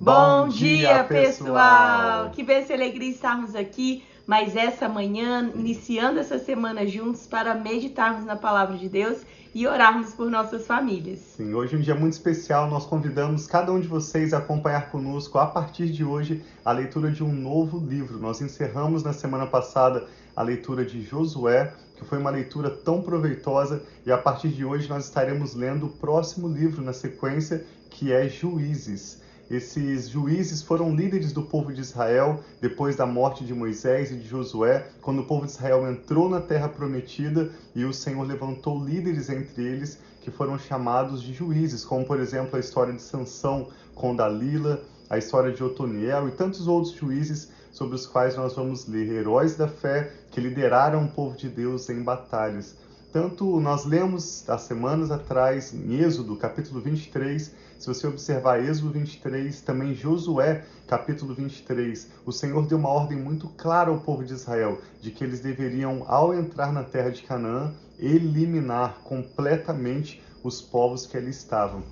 Bom dia, pessoal! Que bênção e alegria estarmos aqui mais essa manhã, iniciando essa semana juntos para meditarmos na Palavra de Deus e orarmos por nossas famílias. Sim, hoje é um dia muito especial, nós convidamos cada um de vocês a acompanhar conosco, a partir de hoje, a leitura de um novo livro. Nós encerramos na semana passada a leitura de Josué, que foi uma leitura tão proveitosa, e a partir de hoje nós estaremos lendo o próximo livro na sequência, que é Juízes. Esses juízes foram líderes do povo de Israel depois da morte de Moisés e de Josué, quando o povo de Israel entrou na terra prometida e o Senhor levantou líderes entre eles que foram chamados de juízes, como por exemplo a história de Sansão com Dalila, a história de Otoniel e tantos outros juízes sobre os quais nós vamos ler, heróis da fé que lideraram o povo de Deus em batalhas. Tanto nós lemos há semanas atrás em Êxodo, capítulo 23, se você observar Êxodo 23, também Josué, capítulo 23, o Senhor deu uma ordem muito clara ao povo de Israel, de que eles deveriam, ao entrar na terra de Canaã, eliminar completamente os povos que ali estavam.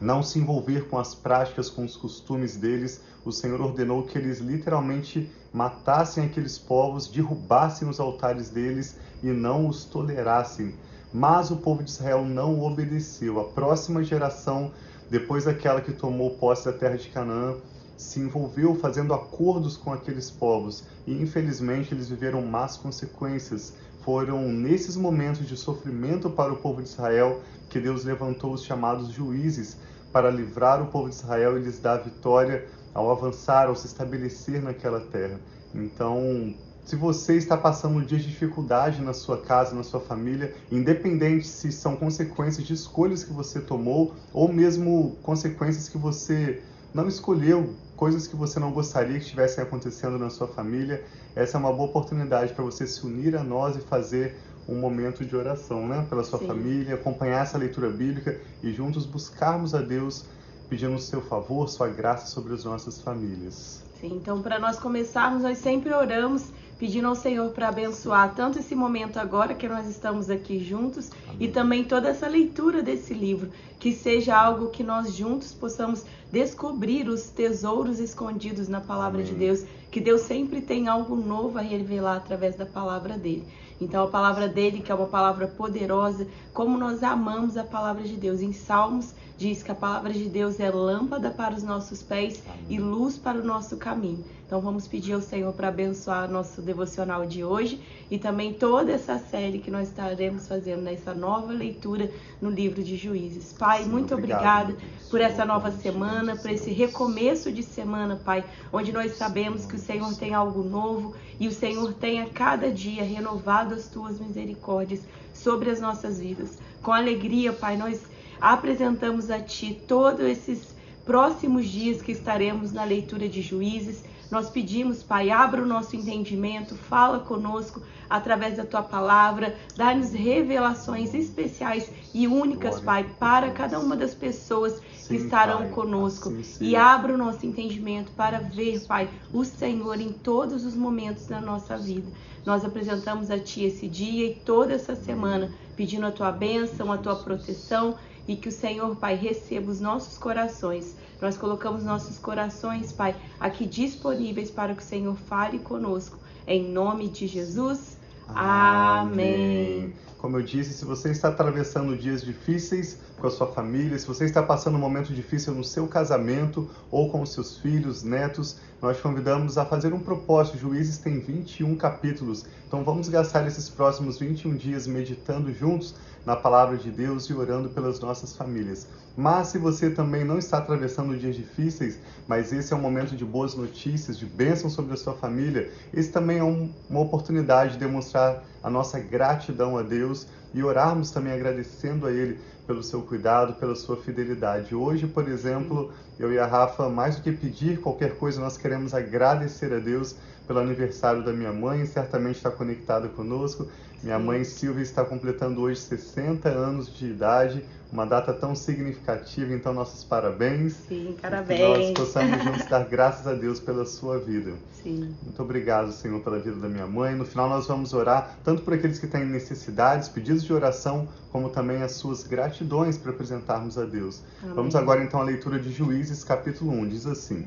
Não se envolver com as práticas, com os costumes deles. O Senhor ordenou que eles literalmente matassem aqueles povos, derrubassem os altares deles e não os tolerassem. Mas o povo de Israel não obedeceu. A próxima geração, depois daquela que tomou posse da terra de Canaã, se envolveu fazendo acordos com aqueles povos e infelizmente eles viveram más consequências. Foram nesses momentos de sofrimento para o povo de Israel que Deus levantou os chamados juízes para livrar o povo de Israel e lhes dar vitória ao avançar, ao se estabelecer naquela terra. Então, se você está passando dias de dificuldade na sua casa, na sua família, independente se são consequências de escolhas que você tomou ou mesmo consequências que você não escolheu, coisas que você não gostaria que estivessem acontecendo na sua família, essa é uma boa oportunidade para você se unir a nós e fazer um momento de oração, né? Pela sua família, acompanhar essa leitura bíblica e juntos buscarmos a Deus pedindo o seu favor, sua graça sobre as nossas famílias. Sim, então para nós começarmos, nós sempre oramos pedindo ao Senhor para abençoar tanto esse momento agora que nós estamos aqui juntos. Amém. E também toda essa leitura desse livro, que seja algo que nós juntos possamos descobrir os tesouros escondidos na palavra Amém. De Deus, que Deus sempre tem algo novo a revelar através da palavra dele. Então a palavra dele, que é uma palavra poderosa, como nós amamos a palavra de Deus. Em Salmos diz que a palavra de Deus é lâmpada para os nossos pés Amém. E luz para o nosso caminho. Então vamos pedir ao Senhor para abençoar nosso devocional de hoje e também toda essa série que nós estaremos fazendo nessa nova leitura no livro de Juízes. Pai, muito obrigada por essa nova semana, por esse recomeço de semana, Pai, onde nós sabemos que o Senhor tem algo novo e o Senhor tem a cada dia renovado as tuas misericórdias sobre as nossas vidas. Com alegria, Pai, nós apresentamos a Ti todos esses próximos dias que estaremos na leitura de Juízes. Nós pedimos, Pai, abra o nosso entendimento, fala conosco através da Tua palavra, dá-nos revelações especiais e únicas, Pai, para cada uma das pessoas que estarão conosco. Assim, e abra o nosso entendimento para ver, Pai, o Senhor em todos os momentos da nossa vida. Nós apresentamos a Ti esse dia e toda essa semana, pedindo a Tua bênção, a Tua proteção e que o Senhor, Pai, receba os nossos corações. Nós colocamos nossos corações, Pai, aqui disponíveis para que o Senhor fale conosco. Em nome de Jesus. Amém. Como eu disse, se você está atravessando dias difíceis com a sua família, se você está passando um momento difícil no seu casamento ou com os seus filhos, netos, nós te convidamos a fazer um propósito. Juízes tem 21 capítulos, então vamos gastar esses próximos 21 dias meditando juntos na palavra de Deus e orando pelas nossas famílias. Mas se você também não está atravessando dias difíceis, mas esse é um momento de boas notícias, de bênção sobre a sua família, esse também é uma oportunidade de demonstrar a nossa gratidão a Deus e orarmos também agradecendo a Ele pelo seu cuidado, pela sua fidelidade. Hoje, por exemplo, eu e a Rafa, mais do que pedir qualquer coisa, nós queremos agradecer a Deus pelo aniversário da minha mãe, certamente está conectada conosco, Minha mãe Silvia está completando hoje 60 anos de idade, uma data tão significativa, então nossos parabéns. Sim, Que parabéns. nós possamos juntos dar graças a Deus pela sua vida. Sim. Muito obrigado, Senhor, pela vida da minha mãe. No final nós vamos orar tanto por aqueles que têm necessidades, pedidos de oração, como também as suas gratidões para apresentarmos a Deus. Amém. Vamos agora então à leitura de Juízes, capítulo 1. Diz assim: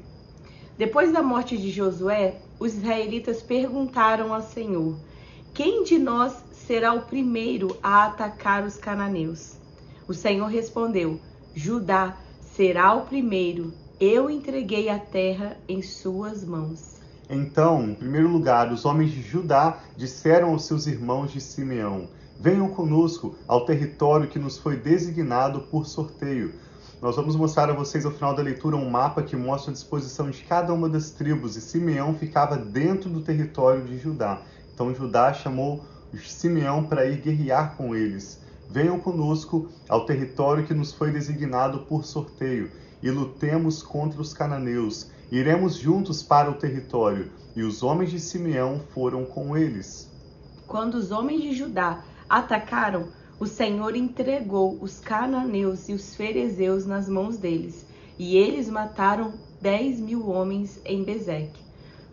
Depois da morte de Josué, os israelitas perguntaram ao Senhor: quem de nós será o primeiro a atacar os cananeus? O Senhor respondeu: Judá será o primeiro. Eu entreguei a terra em suas mãos. Então, em primeiro lugar, os homens de Judá disseram aos seus irmãos de Simeão: venham conosco ao território que nos foi designado por sorteio. Nós vamos mostrar a vocês ao final da leitura um mapa que mostra a disposição de cada uma das tribos, e Simeão ficava dentro do território de Judá. Então Judá chamou Simeão para ir guerrear com eles. Venham conosco ao território que nos foi designado por sorteio e lutemos contra os cananeus. Iremos juntos para o território. E os homens de Simeão foram com eles. Quando os homens de Judá atacaram, o Senhor entregou os cananeus e os ferezeus nas mãos deles, e eles mataram 10.000 homens em Bezeque.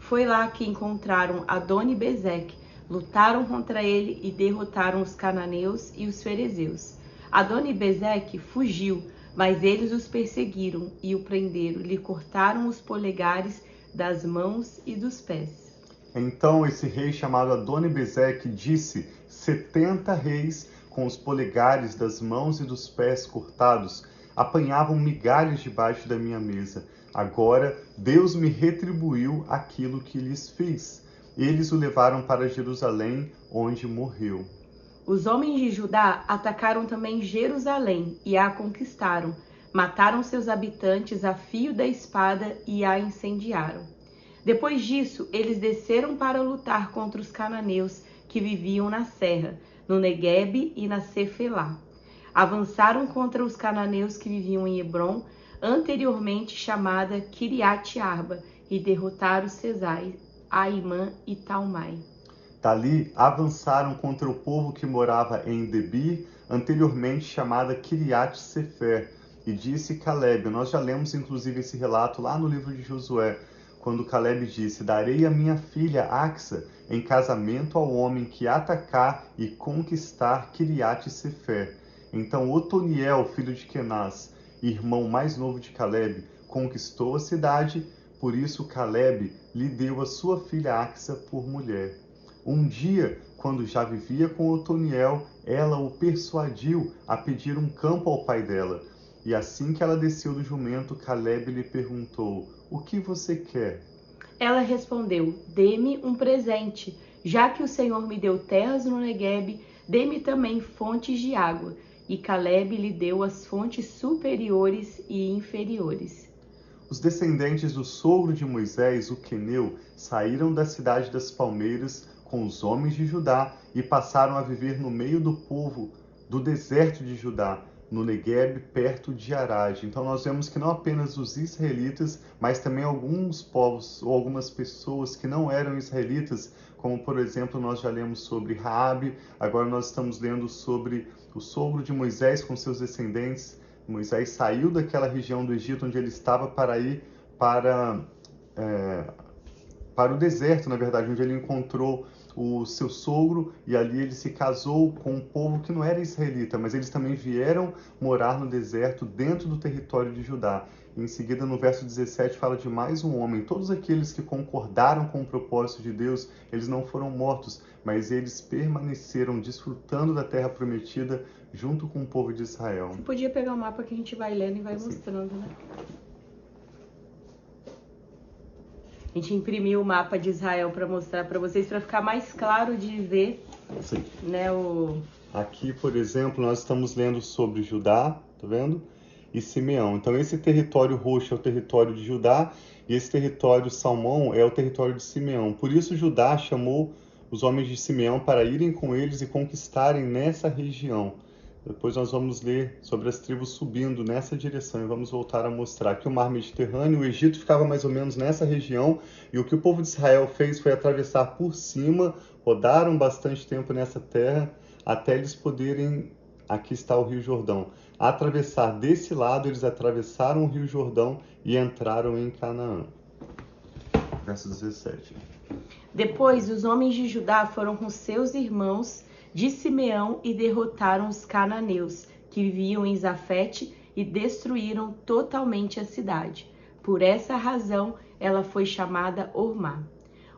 Foi lá que encontraram Adoni-Bezeque, lutaram contra ele e derrotaram os cananeus e os ferezeus. Adoni-Bezeque fugiu, mas eles os perseguiram e o prenderam, lhe cortaram os polegares das mãos e dos pés. Então esse rei chamado Adoni-Bezeque disse: 70 reis com os polegares das mãos e dos pés cortados apanhavam migalhas debaixo da minha mesa. Agora Deus me retribuiu aquilo que lhes fiz. Eles o levaram para Jerusalém, onde morreu. Os homens de Judá atacaram também Jerusalém e a conquistaram. Mataram seus habitantes a fio da espada e a incendiaram. Depois disso, eles desceram para lutar contra os cananeus que viviam na serra, no Neguebe e na Cefelá. Avançaram contra os cananeus que viviam em Hebrom, anteriormente chamada Kiriat Arba, e derrotaram Cesai, Aimã e Talmai. Dali avançaram contra o povo que morava em Debir, anteriormente chamada Kiriat Sefer, e disse Caleb. Nós já lemos inclusive esse relato lá no livro de Josué, quando Caleb disse: darei a minha filha Axa em casamento ao homem que atacar e conquistar Kiriat Sefer. Então Otoniel, filho de Kenaz, irmão mais novo de Caleb, conquistou a cidade. Por isso Caleb lhe deu a sua filha Axa por mulher. Um dia, quando já vivia com Otoniel, ela o persuadiu a pedir um campo ao pai dela. E assim que ela desceu do jumento, Caleb lhe perguntou: o que você quer? Ela respondeu: dê-me um presente. Já que o Senhor me deu terras no Neguebe, dê-me também fontes de água. E Caleb lhe deu as fontes superiores e inferiores. Os descendentes do sogro de Moisés, o queneu, saíram da cidade das palmeiras com os homens de Judá e passaram a viver no meio do povo do deserto de Judá, no Neguebe, perto de Arade. Então nós vemos que não apenas os israelitas, mas também alguns povos ou algumas pessoas que não eram israelitas, como por exemplo nós já lemos sobre Raabe, agora nós estamos lendo sobre o sogro de Moisés com seus descendentes. Moisés saiu daquela região do Egito onde ele estava para ir para o deserto, na verdade, onde ele encontrou o seu sogro, e ali ele se casou com um povo que não era israelita, mas eles também vieram morar no deserto dentro do território de Judá. Em seguida, no verso 17, fala de mais um homem. Todos aqueles que concordaram com o propósito de Deus, eles não foram mortos, mas eles permaneceram desfrutando da terra prometida junto com o povo de Israel. Você podia pegar o mapa que a gente vai lendo e vai mostrando, né? A gente imprimiu o mapa de Israel para mostrar para vocês, para ficar mais claro de ver, Sim. Né, Aqui, por exemplo, nós estamos lendo sobre Judá, tá vendo? E Simeão. Então, esse território roxo é o território de Judá, e esse território salmão é o território de Simeão. Por isso, Judá chamou os homens de Simeão para irem com eles e conquistarem nessa região. Depois nós vamos ler sobre as tribos subindo nessa direção e vamos voltar a mostrar que o mar Mediterrâneo, o Egito ficava mais ou menos nessa região, e o que o povo de Israel fez foi atravessar por cima, rodaram bastante tempo nessa terra, até eles poderem, aqui está o Rio Jordão, atravessar desse lado, eles atravessaram o Rio Jordão e entraram em Canaã. Verso 17. Depois os homens de Judá foram com seus irmãos de Simeão e derrotaram os cananeus, que viviam em Zafete, e destruíram totalmente a cidade. Por essa razão, ela foi chamada Ormá.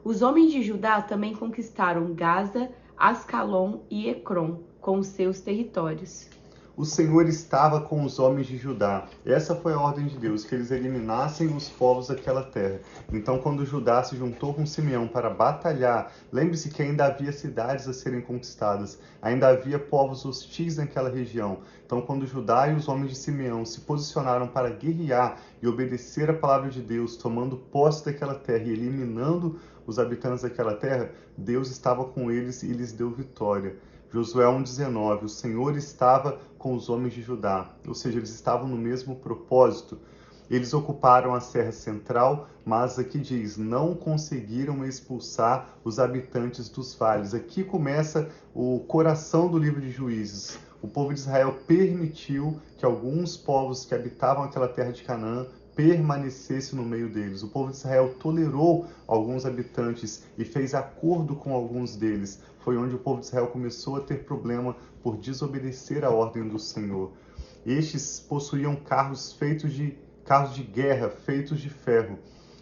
Os homens de Judá também conquistaram Gaza, Ascalon e Ecrom, com os seus territórios. O Senhor estava com os homens de Judá. Essa foi a ordem de Deus, que eles eliminassem os povos daquela terra. Então, quando Judá se juntou com Simeão para batalhar, lembre-se que ainda havia cidades a serem conquistadas, ainda havia povos hostis naquela região. Então, quando Judá e os homens de Simeão se posicionaram para guerrear e obedecer a palavra de Deus, tomando posse daquela terra e eliminando os habitantes daquela terra, Deus estava com eles e lhes deu vitória. Josué 1,19, o Senhor estava com os homens de Judá, ou seja, eles estavam no mesmo propósito. Eles ocuparam a Serra Central, mas aqui diz, não conseguiram expulsar os habitantes dos vales. Aqui começa o coração do livro de Juízes. O povo de Israel permitiu que alguns povos que habitavam aquela terra de Canaã permanecesse no meio deles. O povo de Israel tolerou alguns habitantes e fez acordo com alguns deles. Foi onde o povo de Israel começou a ter problema por desobedecer a ordem do Senhor. Estes possuíam carros de guerra feitos de ferro.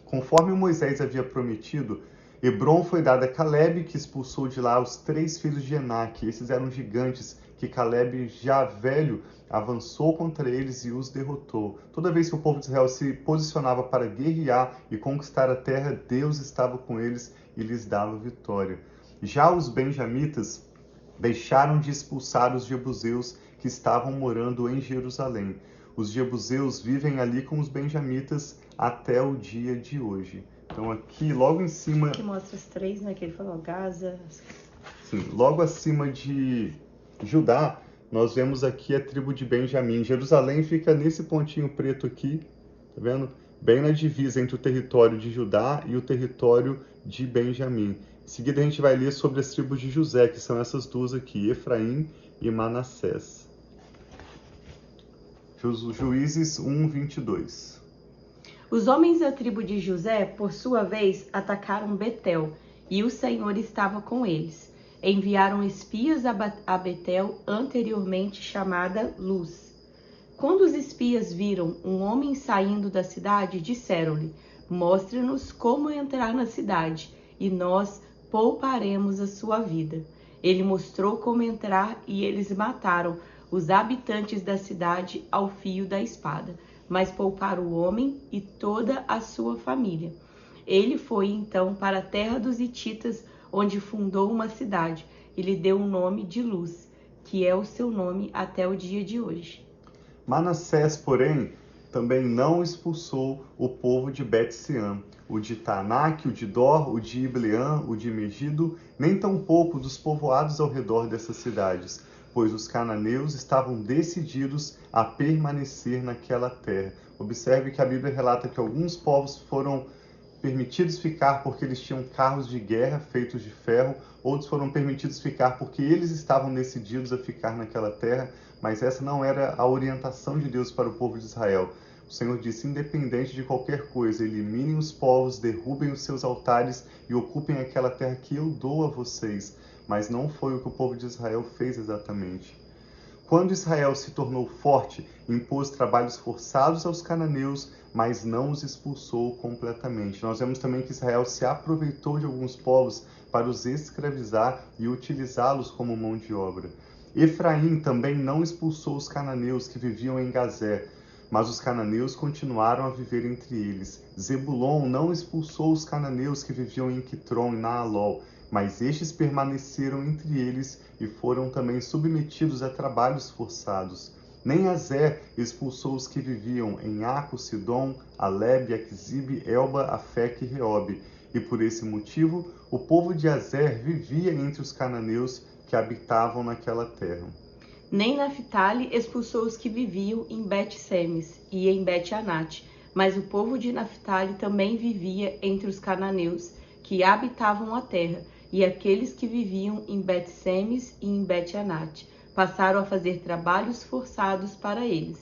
Conforme Moisés havia prometido, Hebrom foi dada a Caleb, que expulsou de lá os 3 filhos de Enaque. Esses eram gigantes que Caleb, já velho, avançou contra eles e os derrotou. Toda vez que o povo de Israel se posicionava para guerrear e conquistar a terra, Deus estava com eles e lhes dava vitória. Já os benjamitas deixaram de expulsar os jebuseus que estavam morando em Jerusalém. Os jebuseus vivem ali com os benjamitas até o dia de hoje. Então aqui, logo em cima... Que mostra os 3, né? Que ele falou, Gaza... Sim, logo acima de Judá, nós vemos aqui a tribo de Benjamim. Jerusalém fica nesse pontinho preto aqui, tá vendo? Bem na divisa entre o território de Judá e o território de Benjamim. Em seguida a gente vai ler sobre as tribos de José, que são essas duas aqui, Efraim e Manassés. Juízes 1:22. Os homens da tribo de José, por sua vez, atacaram Betel, e o Senhor estava com eles. Enviaram espias a Betel, anteriormente chamada Luz. Quando os espias viram um homem saindo da cidade, disseram-lhe, mostre-nos como entrar na cidade, e nós pouparemos a sua vida. Ele mostrou como entrar, e eles mataram os habitantes da cidade ao fio da espada, mas pouparam o homem e toda a sua família. Ele foi então para a terra dos hititas, onde fundou uma cidade, e lhe deu o nome de Luz, que é o seu nome até o dia de hoje. Manassés, porém, também não expulsou o povo de Bet-Sean, o de Taanaque, o de Dor, o de Ibleã, o de Megido, nem tampouco dos povoados ao redor dessas cidades, pois os cananeus estavam decididos a permanecer naquela terra. Observe que a Bíblia relata que alguns povos foram permitidos ficar porque eles tinham carros de guerra feitos de ferro, outros foram permitidos ficar porque eles estavam decididos a ficar naquela terra, mas essa não era a orientação de Deus para o povo de Israel. O Senhor disse, independente de qualquer coisa, eliminem os povos, derrubem os seus altares e ocupem aquela terra que eu dou a vocês. Mas não foi o que o povo de Israel fez exatamente. Quando Israel se tornou forte, impôs trabalhos forçados aos cananeus, mas não os expulsou completamente. Nós vemos também que Israel se aproveitou de alguns povos para os escravizar e utilizá-los como mão de obra. Efraim também não expulsou os cananeus que viviam em Gazer, mas os cananeus continuaram a viver entre eles. Zebulon não expulsou os cananeus que viviam em Quitron e Naalol, mas estes permaneceram entre eles e foram também submetidos a trabalhos forçados. Nem Azer expulsou os que viviam em Aco, Sidom, Aleb, Aquizib, Elba, Afec e Reobe. E por esse motivo, o povo de Azer vivia entre os cananeus que habitavam naquela terra. Nem Naphtali expulsou os que viviam em Bet-Semes e em Bet-Anate, mas o povo de Naphtali também vivia entre os cananeus, que habitavam a terra, e aqueles que viviam em Bet-Semes e em Bet-Anate passaram a fazer trabalhos forçados para eles.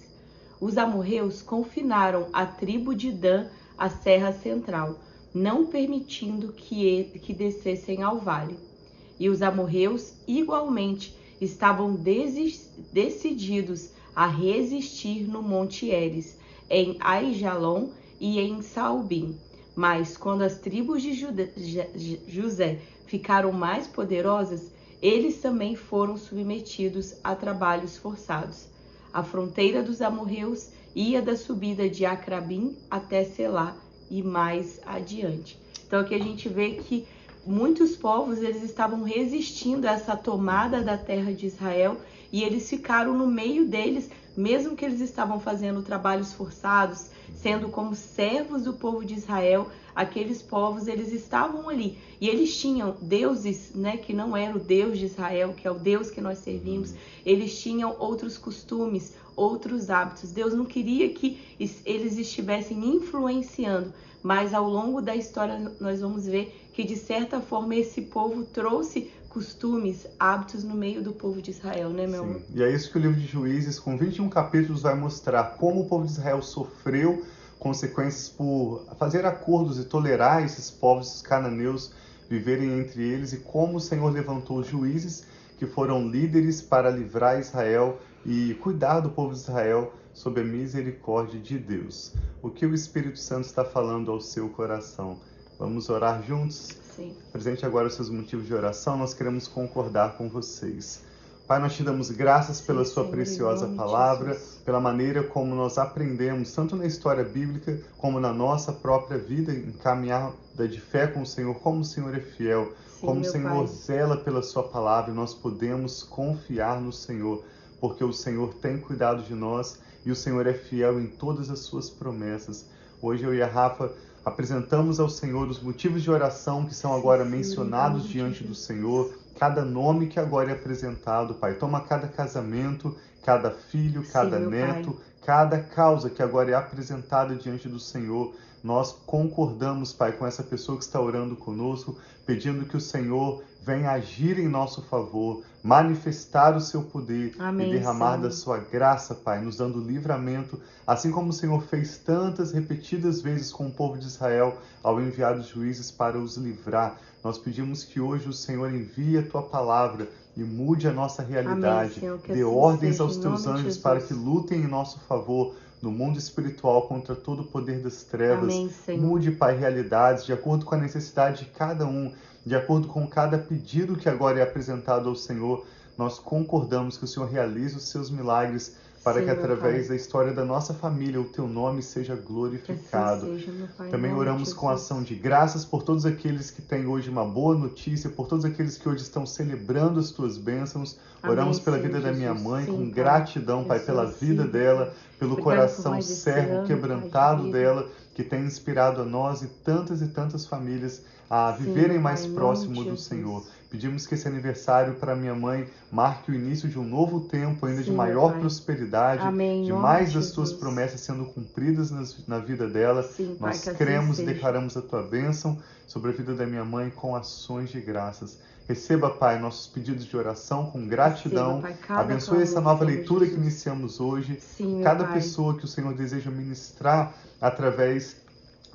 Os amorreus confinaram a tribo de Dan à serra central, não permitindo que descessem ao vale. E os amorreus, igualmente, estavam decididos a resistir no Monte Heres, em Aijalon e em Saalbim. Mas quando as tribos de José ficaram mais poderosas, eles também foram submetidos a trabalhos forçados. A fronteira dos amorreus ia da subida de Acrabim até Selá e mais adiante. Então aqui a gente vê que muitos povos eles estavam resistindo a essa tomada da terra de Israel e eles ficaram no meio deles, mesmo que eles estavam fazendo trabalhos forçados, sendo como servos do povo de Israel. Aqueles povos eles estavam ali e eles tinham deuses, né, que não era o Deus de Israel, que é o Deus que nós servimos. Eles tinham outros costumes, outros hábitos. Deus não queria que eles estivessem influenciando, mas ao longo da história nós vamos ver que de certa forma esse povo trouxe costumes, hábitos no meio do povo de Israel, né, meu amor? E é isso que o livro de Juízes, com 21 capítulos, vai mostrar como o povo de Israel sofreu consequências por fazer acordos e tolerar esses povos, esses cananeus, viverem entre eles, e como o Senhor levantou juízes que foram líderes para livrar Israel e cuidar do povo de Israel sob a misericórdia de Deus. O que o Espírito Santo está falando ao seu coração? Vamos orar juntos? Sim. Presente agora os seus motivos de oração, nós queremos concordar com vocês. Pai, nós te damos graças pela sua preciosa palavra, pela maneira como nós aprendemos, tanto na história bíblica, como na nossa própria vida, em caminhada de fé com o Senhor, como o Senhor é fiel, como o Senhor zela pela sua palavra, e nós podemos confiar no Senhor, porque o Senhor tem cuidado de nós e o Senhor é fiel em todas as suas promessas. Hoje eu e a Rafa apresentamos ao Senhor os motivos de oração que são agora mencionados diante do Senhor, cada nome que agora é apresentado, Pai. Toma cada casamento, cada filho, cada neto, cada causa que agora é apresentada diante do Senhor. Nós concordamos, Pai, com essa pessoa que está orando conosco, pedindo que o Senhor venha agir em nosso favor, manifestar o seu poder. Amém, e derramar Senhor da sua graça, Pai, nos dando livramento, assim como o Senhor fez tantas repetidas vezes com o povo de Israel ao enviar os juízes para os livrar. Nós pedimos que hoje o Senhor envie a tua palavra e mude a nossa realidade. Amém, Senhor, que dê assim ordens seja, aos teus anjos para que lutem em nosso favor no mundo espiritual contra todo o poder das trevas. Amém, Senhor. Mude, Pai, realidades de acordo com a necessidade de cada um, de acordo com cada pedido que agora é apresentado ao Senhor. Nós concordamos que o Senhor realize os seus milagres para que através da história da nossa família o teu nome seja glorificado. Assim seja, meu Pai, também oramos com ação de graças por todos aqueles que têm hoje uma boa notícia, por todos aqueles que hoje estão celebrando as tuas bênçãos. Amém, oramos pela vida da minha mãe, sim, com gratidão, Pai, pela vida dela, pelo coração servo, quebrantado Pai, dela, que tem inspirado a nós e tantas famílias a viverem mais próximo do Senhor. Pedimos que esse aniversário para minha mãe marque o início de um novo tempo, ainda de maior prosperidade, Amém, de mais das tuas promessas sendo cumpridas na vida dela. Sim, nós cremos e declaramos a tua bênção sobre a vida da minha mãe com ações de graças. Receba, Pai, nossos pedidos de oração com gratidão. Receba, Pai, abençoe essa nova leitura que iniciamos hoje. Sim, cada pessoa que o Senhor deseja ministrar através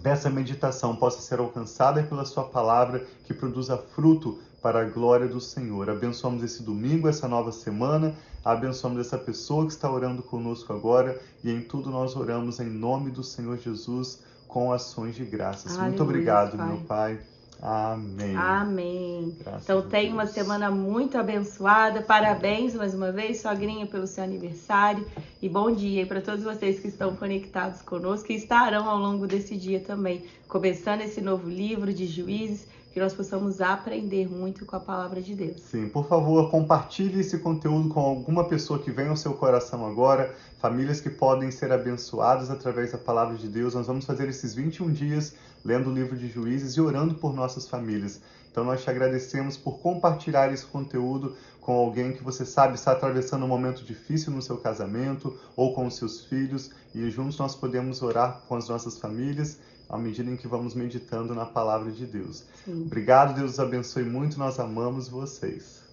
dessa meditação possa ser alcançada pela sua palavra, que produza fruto para a glória do Senhor. Abençoamos esse domingo, essa nova semana, abençoamos essa pessoa que está orando conosco agora, e em tudo nós oramos em nome do Senhor Jesus com ações de graças. Aleluia, muito obrigado, Pai. Meu Pai. Amém. Amém. Então tenha uma semana muito abençoada. Parabéns mais uma vez, sogrinha, pelo seu aniversário. E bom dia para todos vocês que estão conectados conosco e estarão ao longo desse dia também, começando esse novo livro de Juízes. que nós possamos aprender muito com a palavra de Deus. Sim, por favor, compartilhe esse conteúdo com alguma pessoa que vem ao seu coração agora, famílias que podem ser abençoadas através da palavra de Deus. Nós vamos fazer esses 21 dias lendo o livro de Juízes e orando por nossas famílias. Então nós te agradecemos por compartilhar esse conteúdo com alguém que você sabe está atravessando um momento difícil no seu casamento ou com os seus filhos, e juntos nós podemos orar com as nossas famílias à medida em que vamos meditando na palavra de Deus. Sim. Obrigado, Deus os abençoe muito, nós amamos vocês.